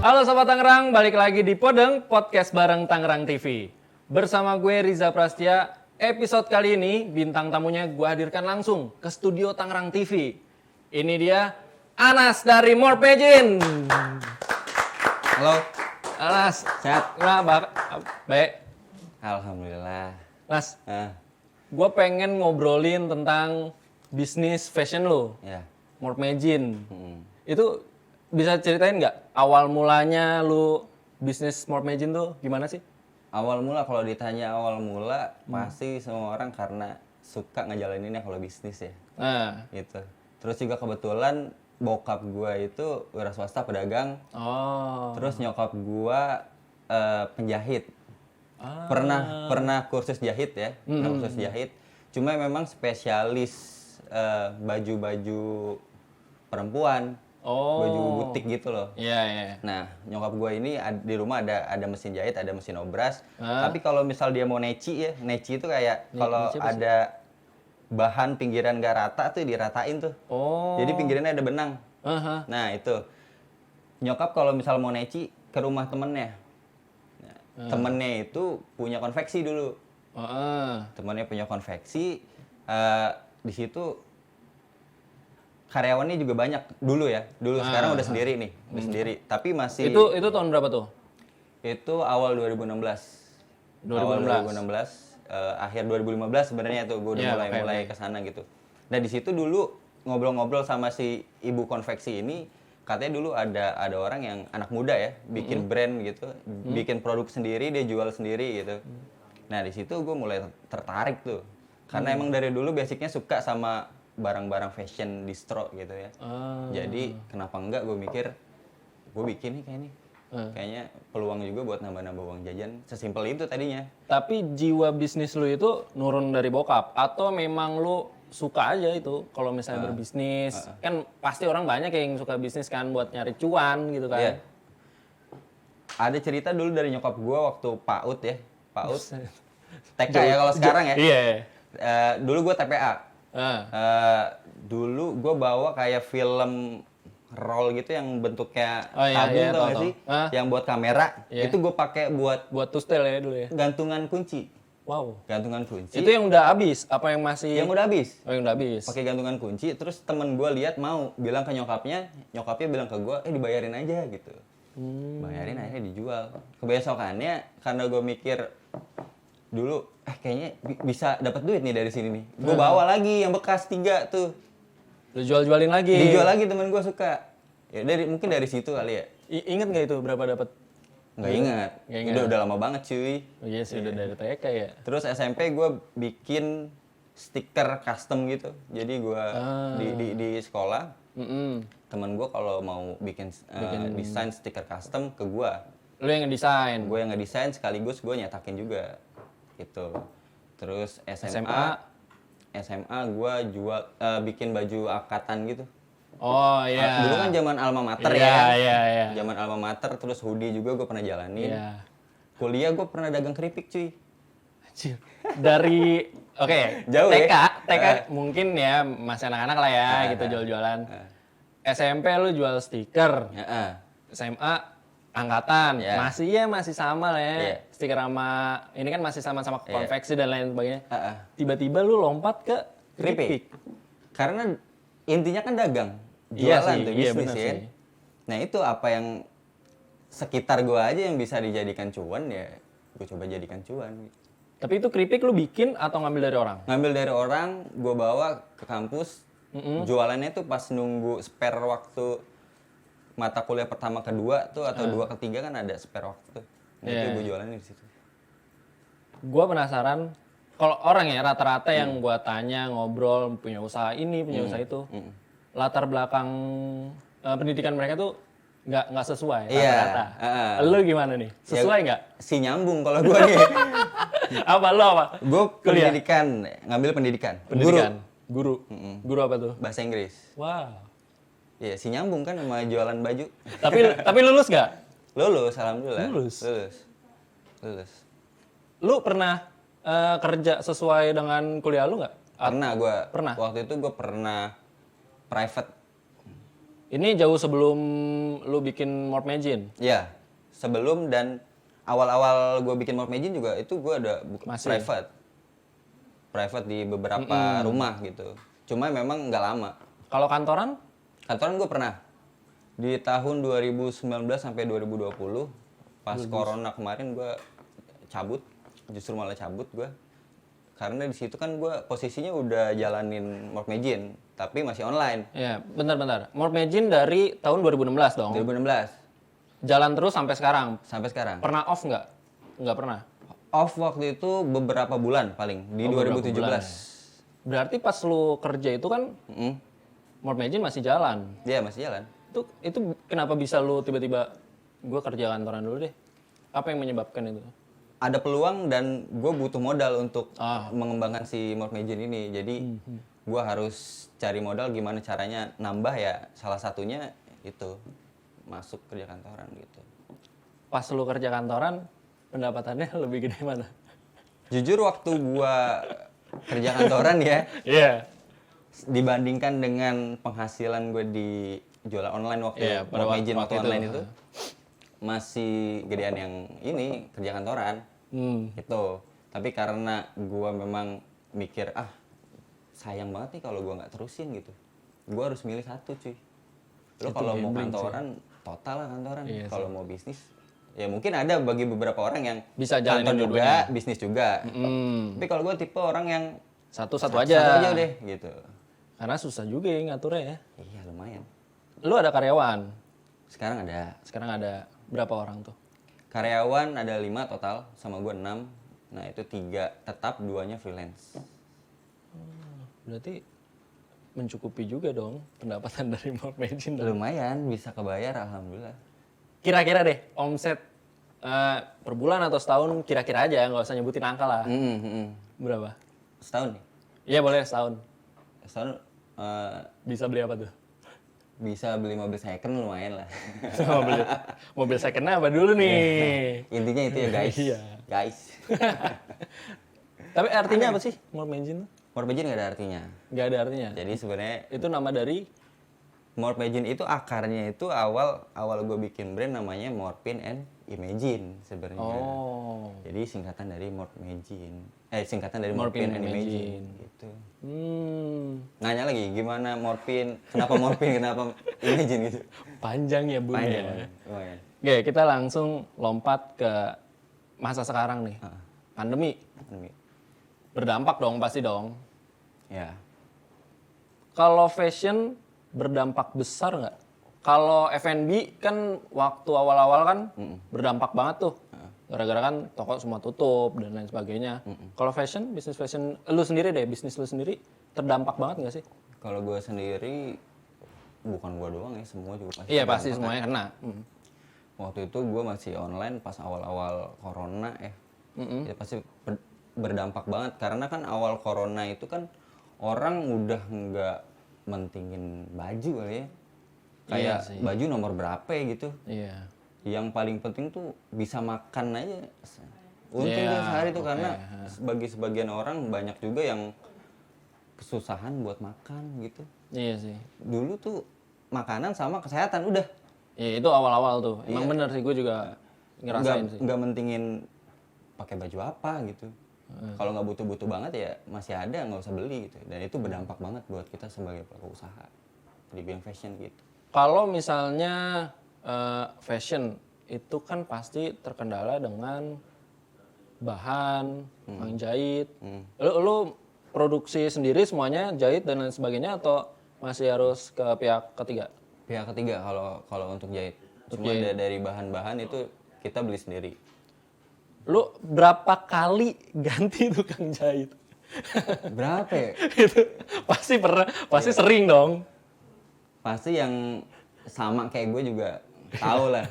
Halo Sobat Tangerang, balik lagi di Podeng, podcast bareng Tangerang TV. Bersama gue Riza Prastia, episode kali ini bintang tamunya gue hadirkan langsung ke studio Tangerang TV. Ini dia Anas dari Morpegin. Halo. Anas, Sehat? Baik. Alhamdulillah. Mas, gue pengen ngobrolin tentang bisnis fashion lo, Ya. Morpegin. Itu bisa ceritain nggak awal mulanya lu bisnis Morpegin tuh gimana sih? Awal mula kalau ditanya awal mula pasti semua orang karena suka ngejalaninnya kalau bisnis ya. Nah, Gitu. Terus juga kebetulan bokap gua itu wira swasta pedagang. oh, Terus nyokap gua penjahit. Pernah kursus jahit ya. Pernah kursus jahit. Cuma memang spesialis baju-baju perempuan. Baju butik gitu loh. iya iya. Nah, nyokap gue ini di rumah ada mesin jahit, ada mesin obras. Tapi kalau misal dia mau neci ya, neci itu kayak kalau neci apa sih? ada bahan pinggiran gak rata tuh diratain tuh. Oh, Jadi pinggirannya ada benang. aha. Nah, itu. Nyokap kalau misal mau neci ke rumah temennya. Nah, temennya itu punya konveksi dulu. Temennya punya konveksi. Di situ karyawannya juga banyak dulu ya. Sekarang udah sendiri nih, udah sendiri. Tapi masih Itu tahun berapa tuh? itu awal 2016. 2016. Awal 2016, akhir 2015 sebenarnya tuh gue udah Ya, mulai ke sana gitu. Nah, di situ dulu ngobrol-ngobrol sama si ibu konveksi ini, katanya dulu ada orang yang anak muda ya, bikin brand gitu, bikin produk sendiri, dia jual sendiri gitu. Nah, di situ gue mulai tertarik tuh. Karena emang dari dulu basicnya suka sama barang-barang fashion distro gitu ya. Jadi kenapa enggak gue mikir gue bikin nih kayaknya peluang juga buat nambah-nambah uang jajan. Sesimpel itu tadinya. Tapi jiwa bisnis lu itu nurun dari bokap atau memang lu suka aja itu kalau misalnya berbisnis? Kan pasti orang banyak yang suka bisnis kan buat nyari cuan gitu kan. Iya. Ada cerita dulu dari nyokap gue waktu PAUD ya. PAUD TK ya kalau sekarang ya. Iya. Dulu gue TPA. Dulu gue bawa kayak film roll gitu yang bentuknya tabung tau gak sih? Yang buat kamera. Itu gue pakai buat tustel ya dulu ya. gantungan kunci. Wow. Gantungan kunci. Itu yang udah habis apa yang masih? Yang udah habis. Oh, yang udah habis. Pakai gantungan kunci. Terus temen gue lihat mau bilang ke nyokapnya bilang ke gue, dibayarin aja gitu. Bayarin akhirnya dijual. Kebesokannya karena gue mikir dulu kayaknya bisa dapat duit nih dari sini nih. Gue bawa lagi yang bekas 3 tuh. Lu jual-jualin lagi. Dijual lagi, temen gue suka. Ya mungkin dari situ kali ya. Ingat nggak itu berapa dapat? Nggak ingat. Udah lama banget cuy. Oh iya sih, udah dari TK ya. Terus SMP gue bikin stiker custom gitu. Jadi gue di sekolah, temen gue kalau mau bikin desain stiker custom ke gue. Lu yang ngedesain. Gue yang ngedesain sekaligus gue nyetakin juga. Gitu. Terus SMA gue jual bikin baju angkatan gitu. Oh iya. Dulu kan zaman alma mater Iya. Zaman alma mater, terus hoodie juga gue pernah jalanin. Iya. Kuliah gue pernah dagang keripik cuy. Anjir. Dari Jauh TK, ya? TK mungkin ya masih anak-anak lah ya gitu jual-jualan. SMP lu jual stiker. SMA angkatan. Masih sama lah ya. Stiker sama ini kan masih sama-sama konveksi dan lain sebagainya. Tiba-tiba lu lompat ke keripik. Karena intinya kan dagang. Jualan tuh bisnis ya. sih. Nah, itu apa yang sekitar gue aja yang bisa dijadikan cuan ya gue coba jadikan cuan. Tapi itu keripik lu bikin atau ngambil dari orang? Ngambil dari orang, gue bawa ke kampus. Jualannya tuh pas nunggu spare waktu mata kuliah pertama kedua tuh atau 2 ketiga kan ada spare waktu tuh. Nah, itu gue jualannya di situ. Gue penasaran kalau orang ya rata-rata yang gue tanya ngobrol punya usaha ini punya usaha itu latar belakang pendidikan mereka tuh nggak sesuai rata-rata. Lu gimana nih? Sesuai nggak? Si nyambung kalau gue nih. Apa? Gue pendidikan, ngambil pendidikan. Guru. Guru apa tuh? Bahasa Inggris. Wow. Iya, si nyambung kan sama jualan baju. Tapi lulus nggak? Lulus, alhamdulillah. Lulus. Lulus. Lu pernah kerja sesuai dengan kuliah lu nggak? Pernah. Waktu itu gue pernah private. Ini jauh sebelum lu bikin Morph Magine? Iya, sebelum dan awal-awal gue bikin Morph Magine juga itu gue ada private. Private di beberapa rumah gitu. Cuma memang nggak lama. Kalau kantoran? Kantoran gue pernah. Di tahun 2019 sampai 2020, pas corona kemarin gue cabut. Justru malah cabut gue. Karena di situ kan gue posisinya udah jalanin Morph Magine, tapi masih online. Iya, bentar. Morph Magine dari tahun 2016 dong? 2016. Jalan terus sampai sekarang? Sampai sekarang. Pernah off nggak? Nggak pernah? Off waktu itu beberapa bulan paling, di 2017. Bulan, ya. Berarti pas lu kerja itu kan, Morph Magine masih jalan? Iya, masih jalan. Itu kenapa bisa lu tiba-tiba, gue kerja kantoran dulu deh? Apa yang menyebabkan itu? Ada peluang dan gue butuh modal untuk mengembangkan si Morph Magine ini. Jadi gue harus cari modal gimana caranya nambah ya. Salah satunya itu masuk kerja kantoran gitu. Pas lu kerja kantoran, pendapatannya lebih gede mana? Jujur waktu gue kerja kantoran ya, dibandingkan dengan penghasilan gue di jualan online waktu Morph Magine waktu online itu masih gedean yang ini kerja kantoran. Gitu. Tapi karena gue memang mikir sayang banget nih kalau gue nggak terusin gitu. Gue harus milih satu cuy. Lo kalau mau kantoran total lah kantoran. Kalau mau bisnis ya mungkin ada bagi beberapa orang yang bisa jalanin juga bisnis juga. Tapi kalau gue tipe orang yang satu aja. Satu aja deh gitu. Karena susah juga ya ngaturnya ya. Iya lumayan. Lu ada karyawan? Sekarang ada. Berapa orang tuh? Karyawan ada 5 total, sama gue 6. Nah itu 3 tetap, 2-nya freelance. Berarti mencukupi juga dong pendapatan dari Morph Magine. Lumayan, bisa kebayar alhamdulillah. Kira-kira deh, omset per bulan atau setahun kira-kira aja, nggak usah nyebutin angka lah. Berapa? Setahun nih? Iya boleh setahun. Setahun bisa beli apa tuh? Bisa beli mobil second lumayan lah. mobil second apa dulu nih? Intinya itu ya guys. Guys. Tapi artinya apa sih Morph Magine? Morph Magine nggak ada artinya. Nggak ada artinya? Jadi sebenarnya itu nama dari? Morph Magine itu akarnya itu awal gue bikin brand namanya Morphin and Imagine sebenarnya. Oh. Jadi singkatan dari Morph Magine. Singkatan dari Morphin and Imagine gitu. Nanya lagi gimana Morphin, kenapa Morphin, kenapa Imagine gitu. Panjang ya Bun. Panjang. Ya. Oke, kita langsung lompat ke masa sekarang nih. Pandemi. Berdampak dong pasti dong. Ya. Kalau fashion berdampak besar nggak? Kalau F&B kan waktu awal-awal kan berdampak banget tuh. Gara-gara kan toko semua tutup dan lain sebagainya. Kalau fashion, bisnis fashion, bisnis lu sendiri terdampak banget nggak sih? Kalau gue sendiri, bukan gue doang ya, semua juga pasti. Iya pasti semuanya kena. Waktu itu gue masih online pas awal-awal corona ya. Ya pasti berdampak banget karena kan awal corona itu kan orang udah nggak mentingin baju kali ya. Kayak baju nomor berapa ya gitu. Iya. Yang paling penting tuh bisa makan aja. Untung tuh sehari tuh karena bagi sebagian orang banyak juga yang kesusahan buat makan gitu. Iya sih. Dulu tuh makanan sama kesehatan udah. Iya itu awal-awal tuh. Emang bener sih gue juga ngerasain sih. Nggak mentingin pakai baju apa gitu. Kalau nggak butuh-butuh banget ya masih ada, nggak usah beli gitu. Dan itu berdampak banget buat kita sebagai pelaku usaha di bidang fashion gitu. Kalau misalnya fashion itu kan pasti terkendala dengan bahan, menjahit. Lu produksi sendiri semuanya jahit dan lain sebagainya atau masih harus ke pihak ketiga? Pihak ketiga kalau untuk jahit. Cuma dari bahan-bahan itu kita beli sendiri. Lu berapa kali ganti tukang jahit? Berapa ya? Itu pasti pernah, pasti sering dong. Pasti yang sama kayak gue juga tahu lah.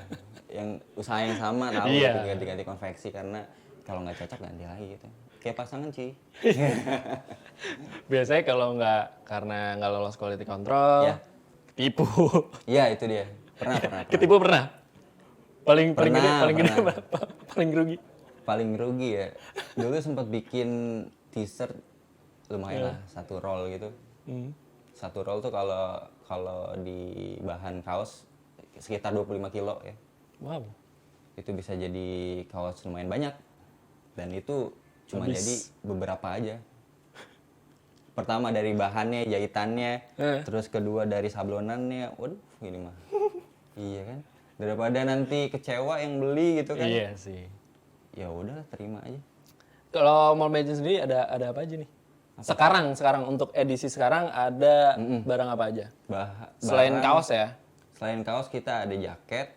Yang usaha yang sama tahu ganti-ganti konveksi karena kalau nggak cocok ganti lagi gitu. Kayak pasangan sih. Biasanya kalau nggak karena nggak lolos quality control, ketipu. Iya itu dia. Pernah. Ketipu pernah. Paling gede berapa? Paling rugi. Paling rugi ya. Dulu sempat bikin t-shirt lumayan lah, satu roll gitu. Satu roll tuh kalau di bahan kaos sekitar 25 kilo ya. Wow. Itu bisa jadi kaos lumayan banyak. Dan itu cuma jadi beberapa aja. Pertama dari bahannya, jahitannya, terus kedua dari sablonannya. Waduh, gini mah. Iya kan? Daripada nanti kecewa yang beli gitu kan. Iya sih. Ya udahlah, terima aja. Kalau Mold Magician sendiri ada apa aja nih? Sekarang untuk edisi sekarang ada barang apa aja? Selain kaos ya? Selain kaos kita ada jaket,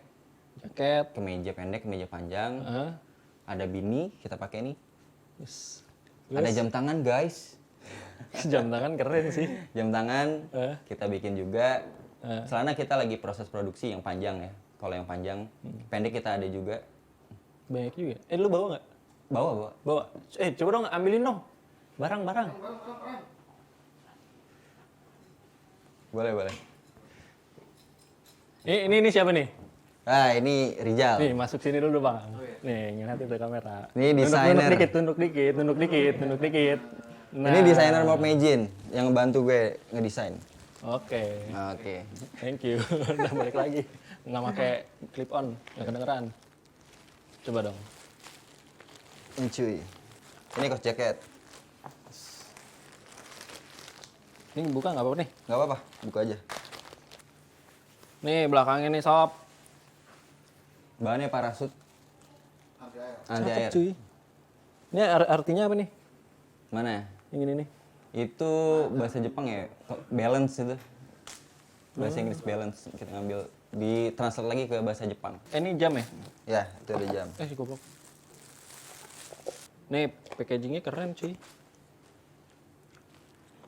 kemeja pendek, kemeja panjang. Ada bini kita pakai nih. Yes. Ada jam tangan, guys. Jam tangan keren sih. Jam tangan kita bikin juga. Celana kita lagi proses produksi yang panjang ya. Kalau yang panjang, pendek kita ada juga. Banyak juga. Lu bawa nggak? Bawa. Coba dong ambilin dong. Barang. Boleh. Ini siapa nih? Ah, ini Rizal. Nih, masuk sini dulu, Bang. Nih, ngeliat itu kamera. Ini desainer. Tunduk dikit. Nah. Ini desainer Mold Magician yang bantu gue ngedesain. Oke. Thank you. Udah balik lagi. Nggak pakai clip on, nggak kedengeran. Coba dong. Ini cuy. Ini kaos jaket. Ini buka nggak apa-apa nih? Nggak apa-apa, buka aja. Nih, belakangnya nih, sob. Bahannya parasut. Anti air. Cuy. Ini artinya apa nih? Mana? Yang ini nih. Itu bahasa Jepang ya, balance itu. Bahasa Inggris balance, kita ngambil ditranslate lagi ke bahasa Jepang. Ini jam ya? Ya, itu ada jam. Goblok. Nih, packagingnya keren cuy.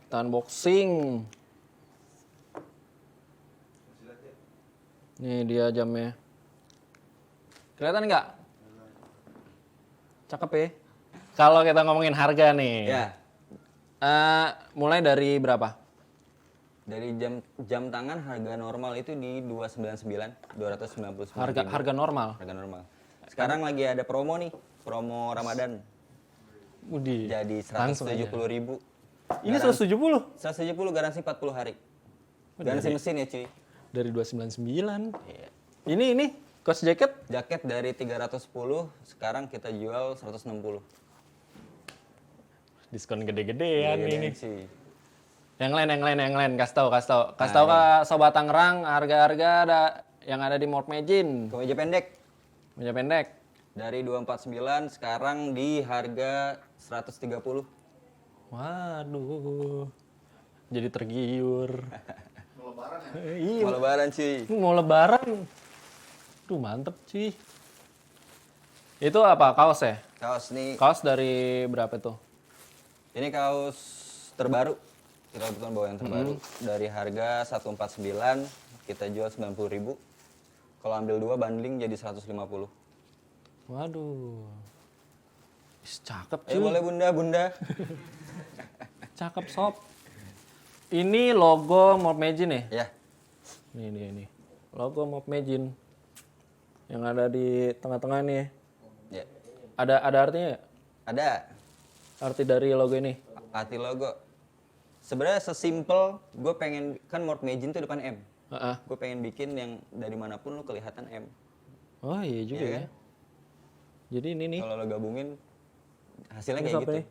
Kita unboxing. Nih dia jamnya. Kelihatan nggak? Cakep ya. Kalau kita ngomongin harga nih. Ya. Mulai dari berapa? Dari jam tangan harga normal itu di 299. Harga normal. Harga normal. Sekarang lagi ada promo nih, promo Ramadan. Udih. Jadi 170.000. Ini 170? 170 garansi 40 hari. Garansi mesin ya cuy. Dari 299. Iya. Ini kaos jaket? Jaket dari 310, sekarang kita jual 160. Diskon gede-gedean ini. Sih. Yang lain, kasih tahu ke Sobat Tangerang harga-harga yang ada di Mold Magician. Kemeja pendek. Meja pendek. Dari 249 sekarang di harga 130. Waduh. Jadi tergiur. Mau lebaran ya? Iya. Mau lebaran cuy. Mau lebaran. Duh, mantep sih. Itu apa? Kaos ya? Kaos nih. Kaos dari berapa tuh? Ini kaos terbaru. Kita kebetulan bawa yang terbaru. Dari harga 149 kita jual 90.000. Kalau ambil 2 bundling jadi 150. Waduh. Cakep cuy. Boleh bunda. Cakep sob. Ini logo Mold Magician ya? Ya. Ini. Logo Mold Magician. Yang ada di tengah-tengah nih. Ya. Ada artinya nggak? Ada. Arti dari logo ini? Arti logo. Sebenarnya sesimpel gue pengen, kan Mold Magician itu depan M. Gue pengen bikin yang dari manapun lu kelihatan M. Oh iya juga Iya ya. kan? Jadi ini nih. Kalau lo gabungin hasilnya Ini kayak apa gitu. nih?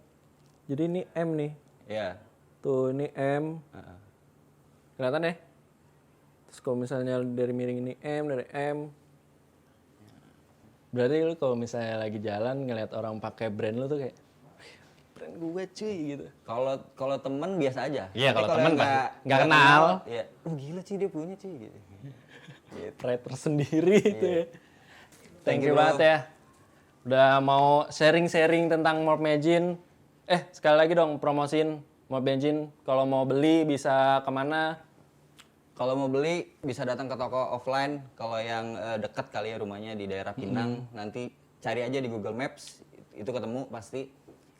Jadi ini M nih. Ya. Tuh ini M. Kelihatan ya? Terus kalau misalnya dari miring ini M, dari M. Berarti lu kalau misalnya lagi jalan ngeliat orang pakai brand lu tuh kayak brand gue cuy gitu. Kalau temen biasa aja. Iya, Tapi kalau temen nggak kenal. Iya. Gila sih dia punya cuy gitu. Pride tersendiri itu ya. Thank you bro. banget ya. Udah mau sharing-sharing tentang Mold Magician. Sekali lagi dong promosiin Mold Magician. Kalau mau beli bisa kemana? Kalau mau beli bisa datang ke toko offline. Kalau yang dekat kali ya rumahnya di daerah Pinang, nanti cari aja di Google Maps, itu ketemu pasti.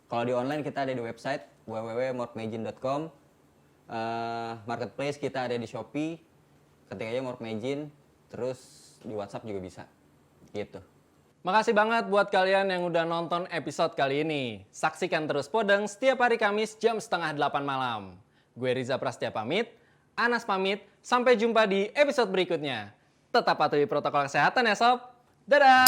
Kalau di online kita ada di website www.moldmagician.com. Marketplace kita ada di Shopee. Ketik aja Mold Magician, terus di WhatsApp juga bisa. Gitu. Makasih banget buat kalian yang udah nonton episode kali ini. Saksikan terus Podeng setiap hari Kamis jam 7:30 malam. Gue Riza Prastia pamit, Anas pamit, sampai jumpa di episode berikutnya. Tetap patuhi protokol kesehatan ya sob. Dadah!